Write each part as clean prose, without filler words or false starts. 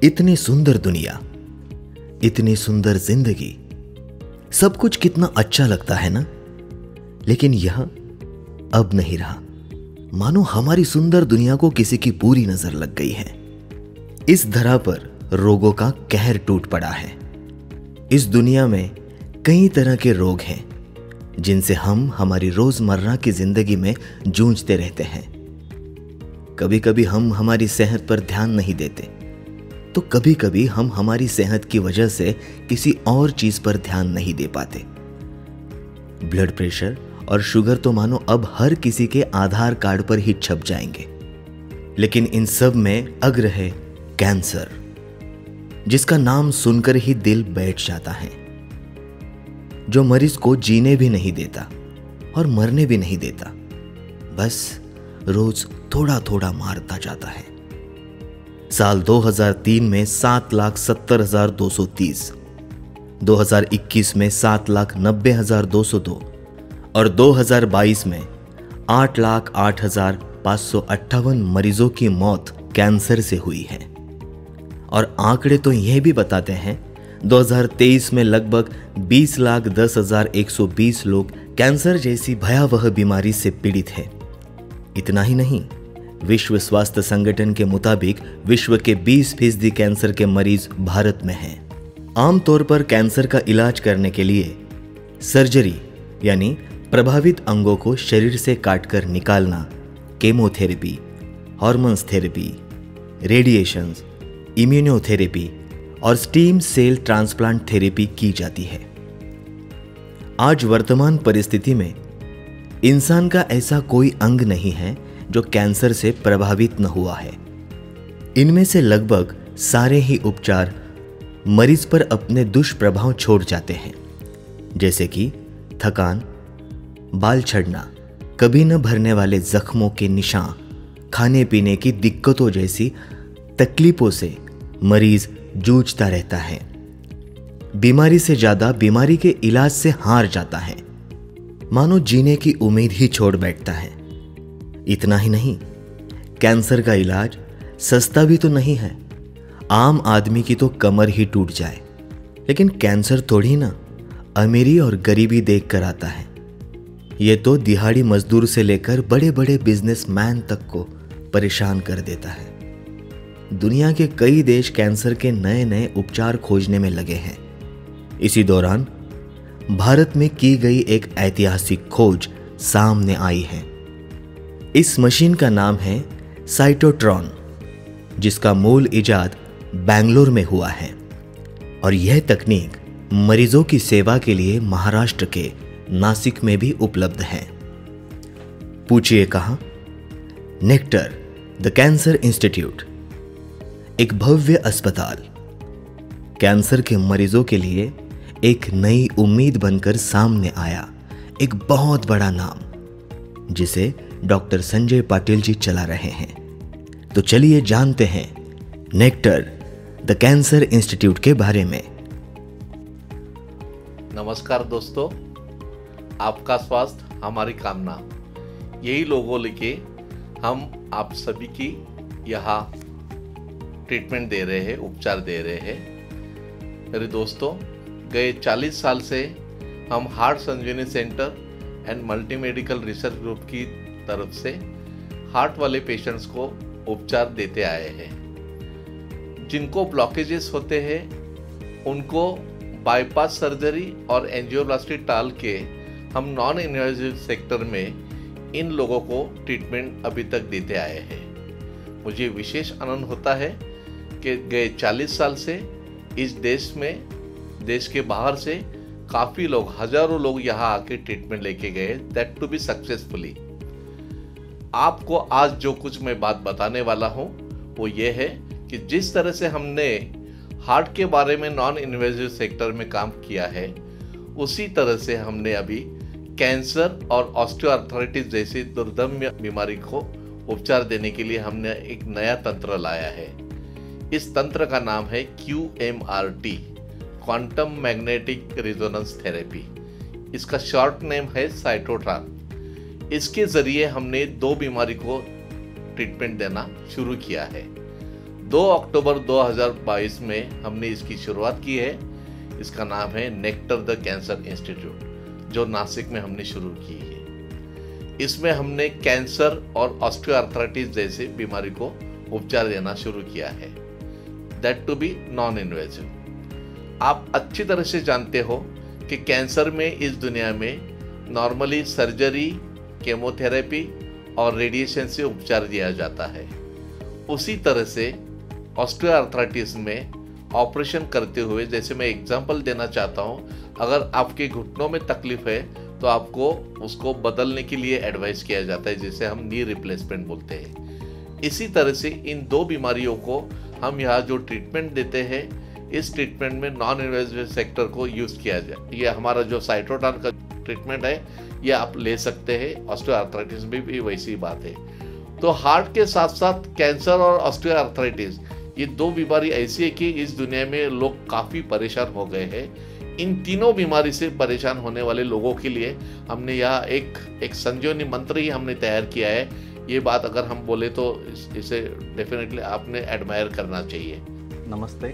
इतनी सुंदर दुनिया, इतनी सुंदर जिंदगी, सब कुछ कितना अच्छा लगता है ना। लेकिन यह अब नहीं रहा। मानो हमारी सुंदर दुनिया को किसी की बुरी नजर लग गई है। इस धरा पर रोगों का कहर टूट पड़ा है। इस दुनिया में कई तरह के रोग हैं जिनसे हम हमारी रोजमर्रा की जिंदगी में जूझते रहते हैं। कभी कभी हम हमारी सेहत पर ध्यान नहीं देते, तो कभी कभी हम हमारी सेहत की वजह से किसी और चीज पर ध्यान नहीं दे पाते। ब्लड प्रेशर और शुगर तो मानो अब हर किसी के आधार कार्ड पर ही छप जाएंगे। लेकिन इन सब में अग्र है कैंसर, जिसका नाम सुनकर ही दिल बैठ जाता है, जो मरीज को जीने भी नहीं देता और मरने भी नहीं देता, बस रोज थोड़ा थोड़ा मारता जाता है। साल 2003 में 7,70,230, 2021 में 7,90,202 और 2022 में 8,08,558 मरीजों की मौत कैंसर से हुई है। और आंकड़े तो यह भी बताते हैं 2023 में लगभग 20,10,120 लोग कैंसर जैसी भयावह बीमारी से पीड़ित हैं। इतना ही नहीं, विश्व स्वास्थ्य संगठन के मुताबिक विश्व के 20% कैंसर के मरीज भारत में हैं। आमतौर पर कैंसर का इलाज करने के लिए सर्जरी यानी प्रभावित अंगों को शरीर से काटकर निकालना, chemotherapy, hormones therapy, radiations, immunotherapy और स्टीम सेल ट्रांसप्लांट थेरेपी की जाती है। आज वर्तमान परिस्थिति में इंसान का ऐसा कोई अंग नहीं है जो कैंसर से प्रभावित न हुआ है। इनमें से लगभग सारे ही उपचार मरीज पर अपने दुष्प्रभाव छोड़ जाते हैं, जैसे कि थकान, बाल झड़ना, कभी न भरने वाले जख्मों के निशान, खाने पीने की दिक्कतों जैसी तकलीफों से मरीज जूझता रहता है। बीमारी से ज्यादा बीमारी के इलाज से हार जाता है, मानो जीने की उम्मीद ही छोड़ बैठता है। इतना ही नहीं, कैंसर का इलाज सस्ता भी तो नहीं है। आम आदमी की तो कमर ही टूट जाए, लेकिन कैंसर थोड़ी ना अमीरी और गरीबी देख कर आता है। यह तो दिहाड़ी मजदूर से लेकर बड़े बड़े बिजनेसमैन तक को परेशान कर देता है। दुनिया के कई देश कैंसर के नए नए उपचार खोजने में लगे हैं। इसी दौरान भारत में की गई एक ऐतिहासिक खोज सामने आई है। इस मशीन का नाम है साइटोट्रॉन, जिसका मूल इजाद बेंगलोर में हुआ है। और यह तकनीक मरीजों की सेवा के लिए महाराष्ट्र के नासिक में भी उपलब्ध है। पूछिए कहां? नेक्टर द कैंसर इंस्टीट्यूट, एक भव्य अस्पताल, कैंसर के मरीजों के लिए एक नई उम्मीद बनकर सामने आया। एक बहुत बड़ा नाम, जिसे डॉक्टर संजय पाटिल जी चला रहे हैं। तो चलिए जानते हैं नेक्टर द कैंसर इंस्टीट्यूट के बारे में। नमस्कार दोस्तों, आपका स्वास्थ्य हमारी कामना, यही लोगों लेके हम आप सभी की यहाँ ट्रीटमेंट दे रहे हैं, उपचार दे रहे हैं। मेरे दोस्तों, गए 40 साल से हम heart Sanjeevani centre and multi medical research group की तरफ से हार्ट वाले पेशेंट्स को उपचार देते आए हैं। जिनको ब्लॉकेजेस होते हैं उनको बाईपास सर्जरी और एंजियोप्लास्टी टाल के हम नॉन इन्वेजिव सेक्टर में इन लोगों को ट्रीटमेंट अभी तक देते आए हैं। मुझे विशेष आनंद होता है कि गए 40 साल से इस देश में, देश के बाहर से काफ़ी लोग, हजारों लोग यहाँ आके ट्रीटमेंट लेके गए, दैट टू बी सक्सेसफुली। आपको आज जो कुछ मैं बात बताने वाला हूँ वो ये है कि जिस तरह से हमने हार्ट के बारे में नॉन इन्वेजिव सेक्टर में काम किया है, उसी तरह से हमने अभी कैंसर और ऑस्टियोआर्थराइटिस जैसी दुर्दम्य बीमारी को उपचार देने के लिए हमने एक नया तंत्र लाया है। इस तंत्र का नाम है QMRT, quantum magnetic resonance therapy. इसका शॉर्ट नेम है साइटोट्रॉन। इसके जरिए हमने 2 बीमारी को ट्रीटमेंट देना शुरू किया है। 2 अक्टूबर 2022 में हमने इसकी शुरुआत की है। इसका नाम है नेक्टर द कैंसर इंस्टीट्यूट, जो नासिक में हमने शुरू की है। इसमें हमने कैंसर और ऑस्टियोआर्थराइटिस जैसे बीमारी को उपचार देना शुरू किया है, that to be non invasive. आप अच्छी तरह से जानते हो कि कैंसर में इस दुनिया में नॉर्मली सर्जरी, केमोथेरेपी और रेडिएशन से उपचार दिया जाता है। उसी तरह से ऑस्टियोआर्थराइटिस में ऑपरेशन करते हुए, जैसे मैं एग्जांपल देना चाहता हूँ, अगर आपके घुटनों में तकलीफ है तो आपको उसको बदलने के लिए एडवाइस किया जाता है, जिसे हम नी रिप्लेसमेंट बोलते हैं। इसी तरह से इन दो बीमारियों को हम यहाँ जो ट्रीटमेंट देते हैं, इस ट्रीटमेंट में नॉन इन्वेजिव सेक्टर को यूज़ किया जाए। ये हमारा जो साइटोट्रॉन का ट्रीटमेंट है, ये आप ले सकते हैं। ऑस्टियोआर्थराइटिस में भी वैसी बात है। तो हार्ट के साथ साथ कैंसर और ऑस्टियोआर्थराइटिस, ये दो बीमारी ऐसी है कि इस दुनिया में लोग काफ़ी परेशान हो गए हैं। इन तीनों बीमारी से परेशान होने वाले लोगों के लिए हमने यहाँ एक संजीवनी मंत्र ही हमने तैयार किया है। ये बात अगर हम बोले तो इसे डेफिनेटली आपने एडमायर करना चाहिए। नमस्ते,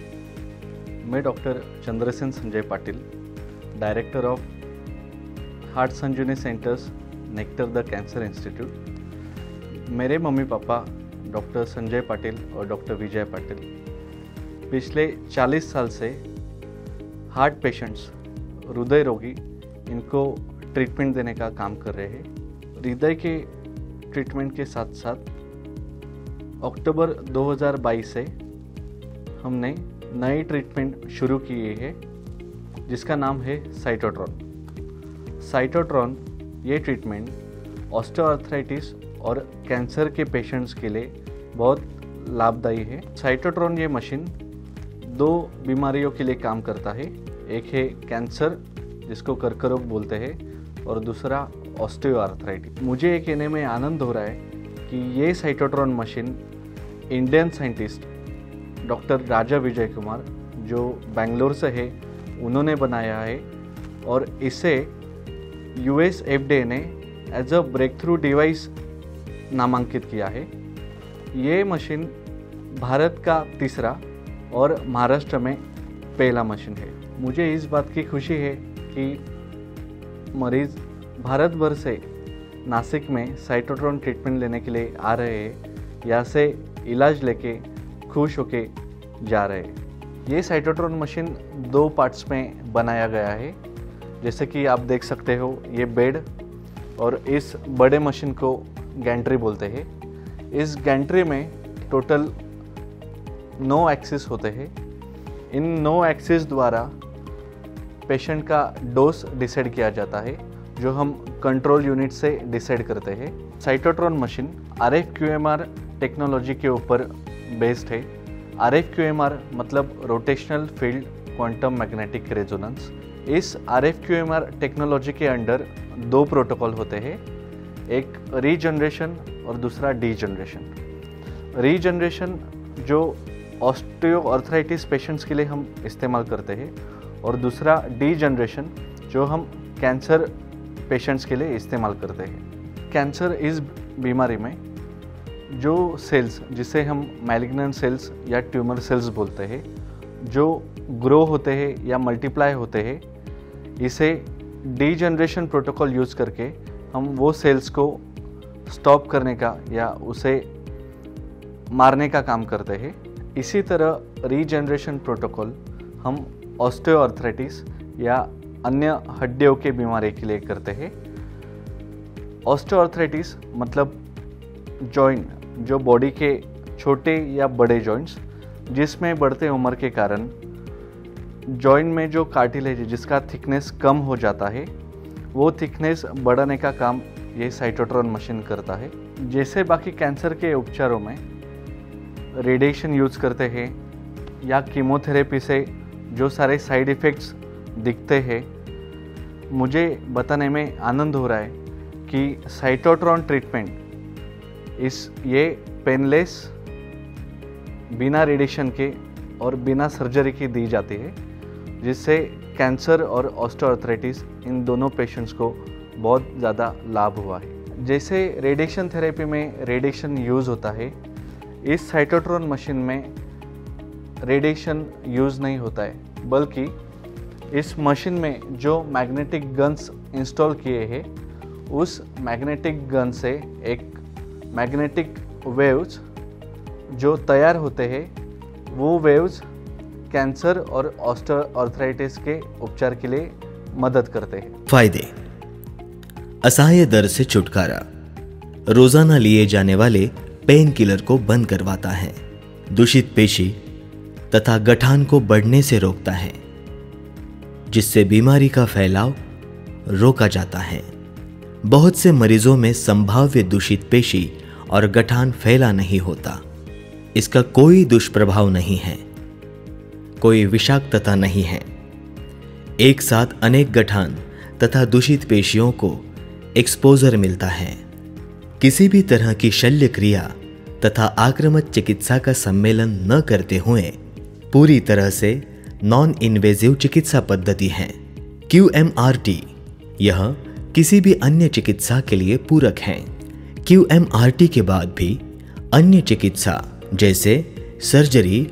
मैं doctor Chandrasen Sanjay Patil, director of heart Sanjeevani centres, nectar the cancer institute. मेरे mummy papa doctor Sanjay Patil और डॉक्टर विजय पाटिल पिछले 40 साल से हार्ट पेशेंट्स, हृदय रोगी, इनको ट्रीटमेंट देने का काम कर रहे हैं। हृदय के ट्रीटमेंट के साथ साथ अक्टूबर 2022 से हमने नई ट्रीटमेंट शुरू की है, जिसका नाम है साइटोट्रॉन। साइटोट्रॉन ये ट्रीटमेंट ऑस्टियोआर्थराइटिस और कैंसर के पेशेंट्स के लिए बहुत लाभदायी है। साइटोट्रॉन ये मशीन दो बीमारियों के लिए काम करता है। एक है कैंसर, जिसको कर्करोग बोलते हैं, और दूसरा ऑस्टियोआर्थराइटिस। मुझे ये कहने में आनंद हो रहा है कि ये साइटोट्रॉन मशीन इंडियन साइंटिस्ट डॉक्टर राजा विजय कुमार, जो बेंगलोर से है, उन्होंने बनाया है और इसे US FDA ने as a breakthrough device नामांकित किया है। ये मशीन भारत का तीसरा और महाराष्ट्र में पहला मशीन है। मुझे इस बात की खुशी है कि मरीज़ भारत भर से नासिक में साइटोट्रॉन ट्रीटमेंट लेने के लिए आ रहे हैं, यहाँ से इलाज लेके खुश होके जा रहे हैं। ये साइटोट्रॉन मशीन 2 पार्ट्स में बनाया गया है, जैसे कि आप देख सकते हो, ये बेड और इस बड़े मशीन को गैंट्री बोलते हैं। इस गैंट्री में टोटल 9 एक्सिस होते हैं। इन 9 एक्सिस द्वारा पेशेंट का डोज डिसाइड किया जाता है, जो हम कंट्रोल यूनिट से डिसाइड करते हैं। साइटोट्रॉन मशीन RFQMR टेक्नोलॉजी के ऊपर बेस्ड है। RFQMR मतलब rotational field quantum magnetic resonance. इस RFQMR टेक्नोलॉजी के अंडर 2 प्रोटोकॉल होते हैं, एक रीजनरेशन और दूसरा डीजनरेशन। रीजनरेशन जो ऑस्टियोआर्थराइटिस पेशेंट्स के लिए हम इस्तेमाल करते हैं, और दूसरा डीजनरेशन जो हम कैंसर पेशेंट्स के लिए इस्तेमाल करते हैं। कैंसर इस बीमारी में जो सेल्स, जिसे हम मैलिग्नेंट सेल्स या ट्यूमर सेल्स बोलते हैं, जो ग्रो होते हैं या मल्टीप्लाई होते हैं, इसे डीजनरेशन प्रोटोकॉल यूज़ करके हम वो सेल्स को स्टॉप करने का या उसे मारने का काम करते हैं। इसी तरह रीजनरेशन प्रोटोकॉल हम ऑस्टियोआर्थराइटिस या अन्य हड्डियों के बीमारी के लिए करते हैं। ऑस्टियोआर्थराइटिस मतलब जॉइंट, जो बॉडी के छोटे या बड़े जॉइंट्स, जिसमें बढ़ते उम्र के कारण जॉइंट में जो कार्टिलेज है, जिसका थिकनेस कम हो जाता है, वो थिकनेस बढ़ाने का काम ये साइटोट्रॉन मशीन करता है। जैसे बाकी कैंसर के उपचारों में रेडिएशन यूज़ करते हैं या कीमोथेरेपी से जो सारे साइड इफ़ेक्ट्स दिखते हैं, मुझे बताने में आनंद हो रहा है कि साइटोट्रॉन ट्रीटमेंट ये पेनलेस, बिना रेडिएशन के और बिना सर्जरी की दी जाती है, जिससे कैंसर और ऑस्टियोआर्थराइटिस इन दोनों पेशेंट्स को बहुत ज़्यादा लाभ हुआ है। जैसे रेडिएशन थेरेपी में रेडिएशन यूज़ होता है, इस साइटोट्रॉन मशीन में रेडिएशन यूज़ नहीं होता है, बल्कि इस मशीन में जो मैग्नेटिक गन्स इंस्टॉल किए हैं उस मैग्नेटिक गन से एक मैग्नेटिक वेव्स जो तैयार होते हैं, वो वेव्स कैंसर और ऑस्थोआर्थराइटिस के उपचार के लिए मदद करते हैं। फायदे: असह्य दर्द से छुटकारा, रोजाना लिए जाने वाले पेन किलर को बंद करवाता है, दूषित पेशी तथा गठान को बढ़ने से रोकता है, जिससे बीमारी का फैलाव रोका जाता है। बहुत से मरीजों में संभाव्य दूषित पेशी और गठान फैला नहीं होता। इसका कोई दुष्प्रभाव नहीं है, कोई विषाक्तता नहीं है। एक साथ अनेक गठान तथा दूषित पेशियों को एक्सपोजर मिलता है। किसी भी तरह की शल्य क्रिया तथा आक्रामक चिकित्सा का सम्मेलन न करते हुए पूरी तरह से नॉन इन्वेजिव चिकित्सा पद्धति है। QMRT यह किसी भी अन्य चिकित्सा के लिए पूरक है। QMRT के बाद भी अन्य चिकित्सा जैसे सर्जरी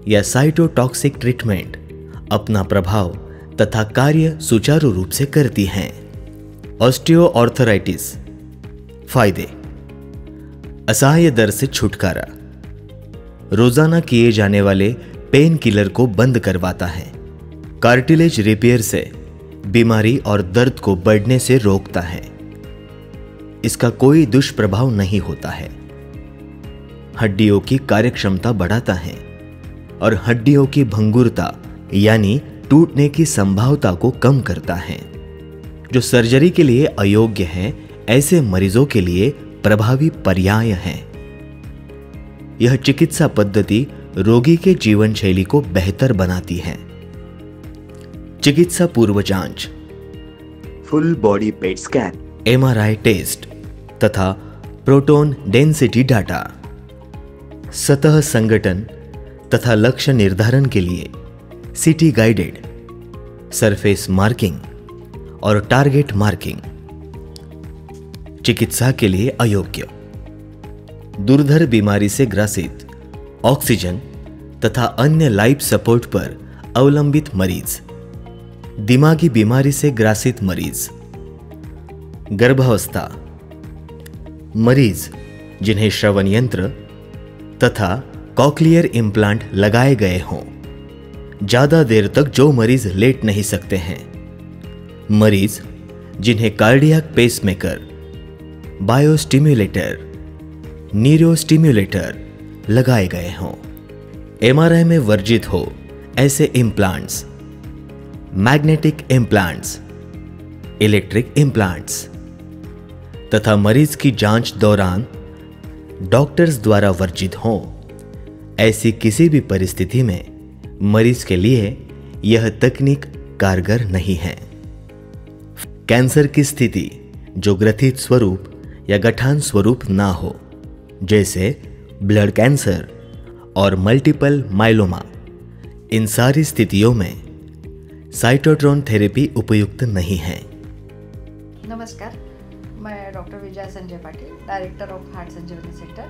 या साइटोटॉक्सिक ट्रीटमेंट अपना प्रभाव तथा कार्य सुचारू रूप से करती हैं। ऑस्टियोआर्थराइटिस। फायदे: असह्य दर्द से छुटकारा, रोजाना किए जाने वाले पेन किलर को बंद करवाता है, कार्टिलेज रिपेयर से बीमारी और दर्द को बढ़ने से रोकता है। इसका कोई दुष्प्रभाव नहीं होता है, हड्डियों की कार्यक्षमता बढ़ाता है और हड्डियों की भंगुरता यानी टूटने की संभावना को कम करता है। जो सर्जरी के लिए अयोग्य हैं, ऐसे मरीजों के लिए प्रभावी पर्याय है। यह चिकित्सा पद्धति रोगी के जीवन शैली को बेहतर बनाती है। चिकित्सा पूर्व जांच, full body PET scan, MRI test तथा प्रोटॉन डेंसिटी डाटा, सतह संगठन तथा लक्ष्य निर्धारण के लिए CT गाइडेड, सरफेस मार्किंग और टारगेट मार्किंग। चिकित्सा के लिए अयोग्य, दुर्धर बीमारी से ग्रसित, ऑक्सीजन तथा अन्य लाइफ सपोर्ट पर अवलंबित मरीज, दिमागी बीमारी से ग्रसित मरीज, गर्भावस्था, मरीज जिन्हें श्रवण यंत्र तथा कॉक्लियर इम्प्लांट लगाए गए हों, ज्यादा देर तक जो मरीज लेट नहीं सकते हैं, मरीज जिन्हें कार्डियक पेसमेकर, बायोस्टिम्युलेटर, न्यूरोस्टिम्युलेटर लगाए गए हों, MRI में वर्जित हो ऐसे implants, magnetic implants, electric implants तथा मरीज की जांच दौरान डॉक्टर्स द्वारा वर्जित हों, ऐसी किसी भी परिस्थिति में मरीज के लिए यह तकनीक कारगर नहीं है। कैंसर की स्थिति जो ग्रथित स्वरूप या गठान स्वरूप ना हो, जैसे ब्लड कैंसर और मल्टीपल माइलोमा, इन सारी स्थितियों में साइटोट्रॉन थेरेपी उपयुक्त नहीं है। नमस्कार, मैं doctor Vijay Sanjay Patil, director of heart Sanjeevani centre.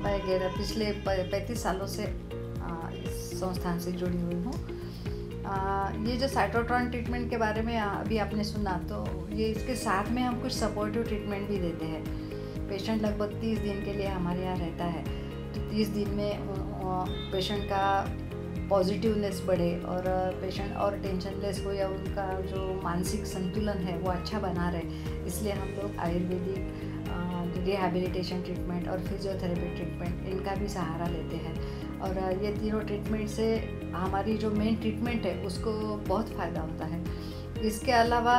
मैं पिछले 35 सालों से इस संस्थान से जुड़ी हुई हूँ। ये जो साइटोट्रॉन ट्रीटमेंट के बारे में अभी आपने सुना, तो ये इसके साथ में हम कुछ सपोर्टिव ट्रीटमेंट भी देते हैं। पेशेंट लगभग 30 दिन के लिए हमारे यहाँ रहता है, तो 30 दिन में पेशेंट का पॉजिटिवनेस बढ़े और पेशेंट और टेंशनलेस हो या उनका जो मानसिक संतुलन है वो अच्छा बना रहे, इसलिए हम लोग आयुर्वेदिक रिहैबिलिटेशन ट्रीटमेंट और फिजियोथेरेपी ट्रीटमेंट इनका भी सहारा लेते हैं। और ये तीनों ट्रीटमेंट से हमारी जो मेन ट्रीटमेंट है उसको बहुत फ़ायदा होता है। इसके अलावा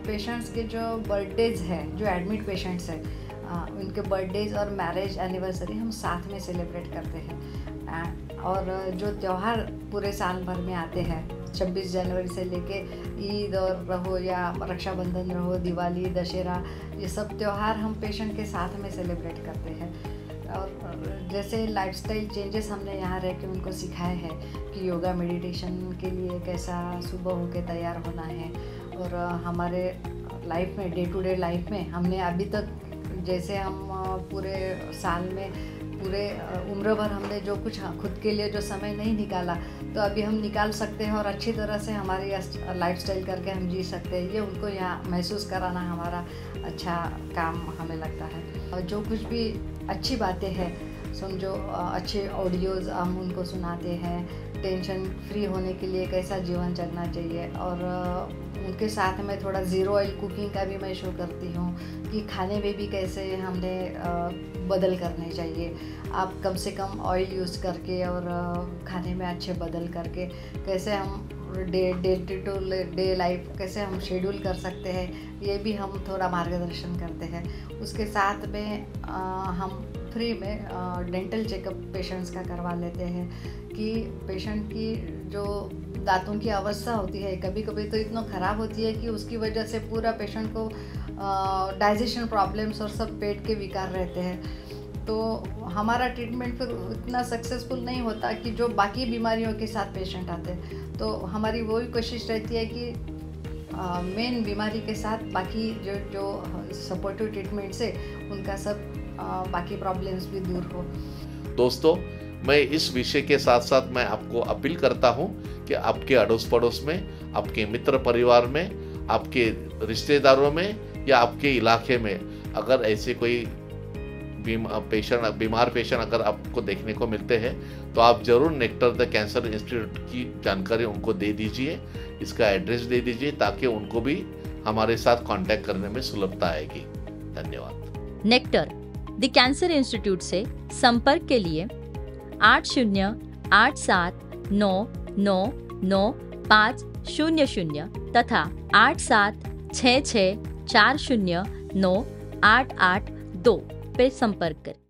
पेशेंट्स के जो बर्थडेज है, जो एडमिट पेशेंट्स हैं, उनके बर्थडेज और मैरिज एनिवर्सरी हम साथ में सेलिब्रेट करते हैं। और जो त्यौहार पूरे साल भर में आते हैं, 26 जनवरी से लेके ईद और रहो या रक्षाबंधन रहो, दिवाली, दशहरा, ये सब त्यौहार हम पेशेंट के साथ में सेलिब्रेट करते हैं। और जैसे लाइफस्टाइल चेंजेस हमने यहाँ रह के उनको सिखाए हैं कि योगा मेडिटेशन के लिए कैसा सुबह होके तैयार होना है। और हमारे लाइफ में, डे टू डे लाइफ में हमने अभी तक जैसे हम पूरे साल में पूरे उम्र भर हमने जो कुछ खुद के लिए जो समय नहीं निकाला, तो अभी हम निकाल सकते हैं और अच्छी तरह से हमारी लाइफस्टाइल करके हम जी सकते हैं। ये उनको यहाँ महसूस कराना हमारा अच्छा काम हमें लगता है। और जो कुछ भी अच्छी बातें हैं, समझो अच्छे ऑडियोज़ हम उनको सुनाते हैं, टेंशन फ्री होने के लिए कैसा जीवन जगना चाहिए, और उनके साथ में थोड़ा ज़ीरो ऑयल कुकिंग का भी मैं शो करती हूँ कि खाने में भी कैसे हमने बदल करने चाहिए। आप कम से कम ऑयल यूज़ करके और खाने में अच्छे बदल करके कैसे हम डे टू डे लाइफ कैसे हम शेड्यूल कर सकते हैं, ये भी हम थोड़ा मार्गदर्शन करते हैं। उसके साथ में हम फ्री में डेंटल चेकअप पेशेंट्स का करवा लेते हैं कि पेशेंट की जो दांतों की अवस्था होती है कभी कभी तो इतना ख़राब होती है कि उसकी वजह से पूरा पेशेंट को डाइजेशन प्रॉब्लम्स और सब पेट के विकार रहते हैं। तो हमारा ट्रीटमेंट फिर इतना सक्सेसफुल नहीं होता कि जो बाकी बीमारियों के साथ पेशेंट आते हैं। तो हमारी वही कोशिश रहती है कि मेन बीमारी के साथ बाकी जो सपोर्टिव ट्रीटमेंट से उनका सब बाकी प्रॉब्लम्स भी दूर हो। दोस्तों, मैं इस विषय के साथ साथ मैं आपको अपील करता हूं कि आपके अड़ोस पड़ोस में, आपके मित्र परिवार में, आपके रिश्तेदारों में या आपके इलाके में अगर ऐसे कोई बीमार पेशेंट अगर आपको देखने को मिलते हैं तो आप जरूर नेक्टर द कैंसर इंस्टीट्यूट की जानकारी उनको दे दीजिए, इसका एड्रेस दे दीजिए ताकि उनको भी हमारे साथ कांटेक्ट करने में सुलभता आएगी। धन्यवाद। नेक्टर द कैंसर इंस्टीट्यूट से संपर्क के लिए 8087999500 तथा 8766409882 पे संपर्क करें।